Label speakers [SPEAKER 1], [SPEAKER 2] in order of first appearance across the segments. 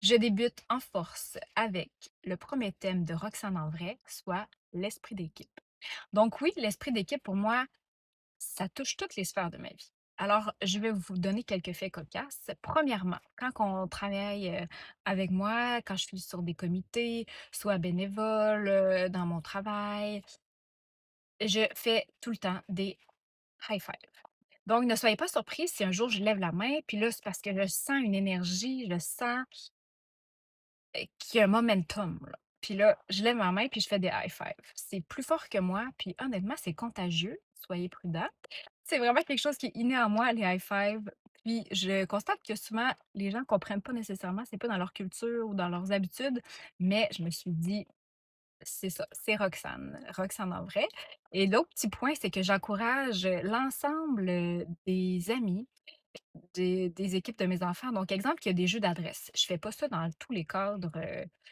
[SPEAKER 1] Je débute en force avec le premier thème de Roxane en vrai, soit l'esprit d'équipe. Donc oui, l'esprit d'équipe pour moi, ça touche toutes les sphères de ma vie. Alors, je vais vous donner quelques faits cocasses. Premièrement, quand on travaille avec moi, quand je suis sur des comités, soit bénévole, dans mon travail, je fais tout le temps des high five. Donc, ne soyez pas surpris si un jour je lève la main, puis là, c'est parce que je sens une énergie, je sens qu'il y a un momentum, là. Puis là, je lève ma main puis je fais des high five. C'est plus fort que moi, puis honnêtement, c'est contagieux, soyez prudents. C'est vraiment quelque chose qui est inné en moi, les high five. Puis je constate que souvent, les gens comprennent pas nécessairement, c'est pas dans leur culture ou dans leurs habitudes, mais je me suis dit: «C'est ça, c'est Roxane, Roxane en vrai». Et l'autre petit point, c'est que j'encourage, l'ensemble, des amis des équipes de mes enfants. Donc, exemple, il y a des jeux d'adresse. Je fais pas ça dans tous les cadres,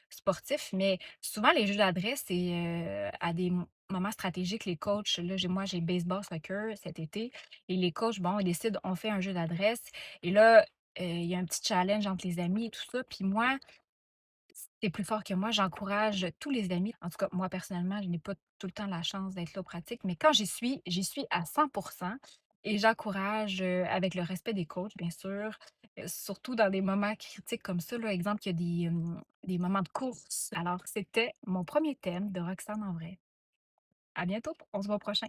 [SPEAKER 1] sportifs, mais souvent les jeux d'adresse, c'est, à des moments stratégiques, les coachs là, j'ai baseball, soccer cet été et les coachs, bon, ils décident, on fait un jeu d'adresse et là, il y a un petit challenge entre les amis et tout ça. Puis moi, c'est plus fort que moi, j'encourage tous les amis. En tout cas, moi, personnellement, je n'ai pas tout le temps la chance d'être là aux pratiques, mais quand j'y suis à 100% et j'encourage, avec le respect des coachs, bien sûr, surtout dans des moments critiques comme ça, là. Exemple, il y a des moments de course. Alors, c'était mon premier thème de Roxane en vrai. À bientôt, on se voit au prochain.